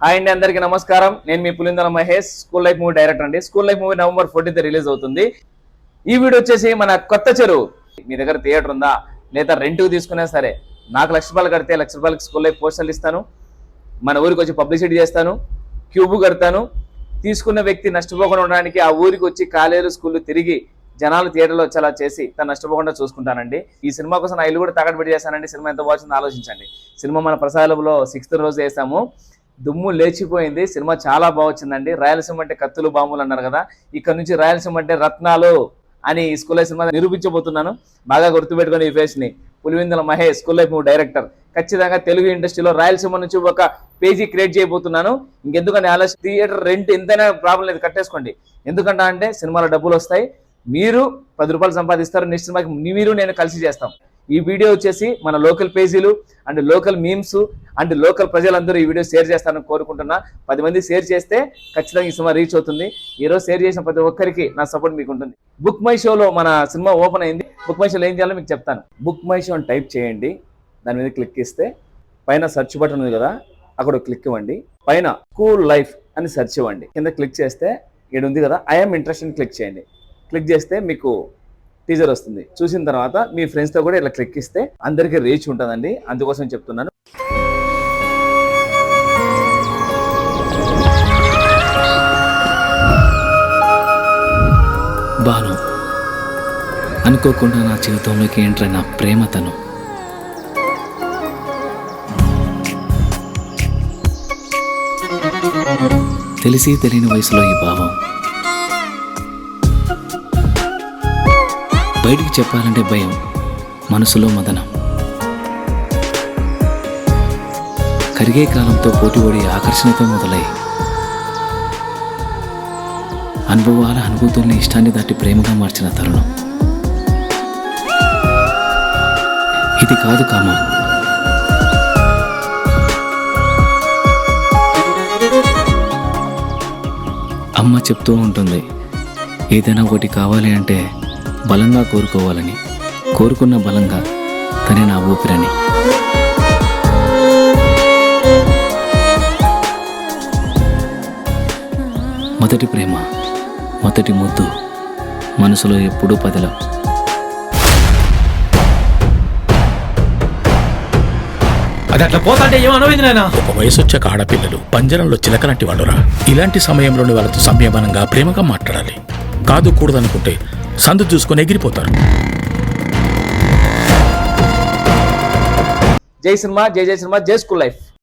Hi అండి, అందరికీ నమస్కారం. నేను మీ Pulindala Mahesh, school life movie director అండి. School life movie November 14th release అవుతుంది. ఈ వీడియో వచ్చేసి మన కొత్త చెరువు. మీ దగ్గర థియేటర్ ఉందా లేదా రెంట్కి తీసుకున్నా సరే, నాకు ₹1,00,000 కడితే ₹1,00,000 స్కూల్ లైఫ్ పోస్టర్లు ఇస్తాను, మన ఊరికి వచ్చి పబ్లిసిటీ చేస్తాను, క్యూబ్ కడతాను. తీసుకున్న వ్యక్తి నష్టపోకుండా ఉండడానికి ఆ ఊరికి వచ్చి కాలేజీలు స్కూళ్ళు తిరిగి జనాలు థియేటర్లో వచ్చేలా చేసి తను నష్టపోకుండా చూసుకుంటానండి. ఈ సినిమా కోసం నా ఇల్లు కూడా తాకట్టు పెట్టి చేశానండి. సినిమా ఎంత బాగుందో ఆలోచించండి. సినిమా మన ప్రసాదంలో 6th రోజు వేసాము, దుమ్ము లేచిపోయింది. సినిమా చాలా బాగుందండి. రాయలసీమ అంటే కత్తులు బాంబులు అన్నారు కదా, ఇక్కడ నుంచి రాయలసీమ అంటే రత్నాలు అని ఈ స్కూల్ లైఫ్ సినిమా నిరూపించబోతున్నాను. బాగా గుర్తుపెట్టుకుని ఈ ఫేస్ ని, Pulivendula Mahesh, school life movie director. ఖచ్చితంగా తెలుగు ఇండస్ట్రీలో రాయలసీమ నుంచి ఒక పేజీ క్రియేట్ చేయబోతున్నాను. ఇంకెందుకంటే ఆలోచన, థియేటర్ రెంట్ ఎంతైనా ప్రాబ్లం లేదు, కట్టేసుకోండి. ఎందుకంటే అంటే సినిమాలో డబ్బులు వస్తాయి, మీరు ₹10 సంపాదిస్తారు. నెక్స్ట్ సినిమాకి మీరు నేను కలిసి చేస్తాం. ఈ వీడియో వచ్చేసి మన లోకల్ పేజీలు and local memes and local ప్రజలందరూ ఈ వీడియో షేర్ చేస్తారని కోరుకుంటున్నా. 10 మంది షేర్ చేస్తే ఖచ్చితంగా ఈ సినిమా రీచ్ అవుతుంది. ఈరోజు షేర్ చేసిన ప్రతి ఒక్కరికి నా సపోర్ట్ మీకు ఉంటుంది. బుక్ మై షోలో మన సినిమా ఓపెన్ అయింది. బుక్ మై షోలో ఏం చేయాలో మీకు చెప్తాను. బుక్ మై షో అని టైప్ చేయండి, దాని మీద క్లిక్ ఇస్తే పైన సెర్చ్ బటన్ ఉంది కదా, అక్కడ క్లిక్ ఇవ్వండి. పైన స్కూల్ లైఫ్ అని సెర్చ్ ఇవ్వండి. కింద క్లిక్ చేస్తే ఇక్కడ ఉంది కదా, ఐఎమ్ ఇంట్రెస్టెడ్ క్లిక్ చేయండి. క్లిక్ చేస్తే మీకు టీజర్ వస్తుంది. చూసిన తర్వాత మీ ఫ్రెండ్స్తో కూడా ఇలా క్లిక్ ఇస్తే అందరికీ రీచ్ ఉంటుందండి. అందుకోసం చెప్తున్నాను. బాను, అనుకోకుండా నా జీవితంలోకి ఎంటర్ అయిన ప్రేమతను. తెలిసి తెలియని వయసులో ఈ భావం బయటికి చెప్పాలంటే భయం, మనసులో మదనం. కరిగే కాలంతో పోటీపడి ఆకర్షణతో మొదలై అనుభవాల అనుభూతుల్ని ఇష్టాన్ని దాటి ప్రేమగా మార్చిన తరుణం ఇది. కాదు కామం, అమ్మ చెప్తూ ఉంటుంది, ఏదైనా ఒకటి కావాలి అంటే బలంగా కోరుకోవాలని, కోరుకున్న బలంగా తనే నా ఊపిరని. మొదటి ప్రేమ, మొదటి ముద్దు, మనసులో ఎప్పుడూ పదిలం. అది అట్లా పోతాంటే ఏమనమైంది నాయన? ఒక వయసు వచ్చాక ఆడపిల్లలు పంజరంలో చిలకలాంటి వాళ్ళురా. ఇలాంటి సమయంలోని వాళ్ళతో సంయమనంగా ప్రేమగా మాట్లాడాలి. కాదు కూడదనుకుంటే సందు చూసుకొని ఎగిరిపోతారు. జై సినిమా, జై జై సినిమా, జై స్కూల్ లైఫ్.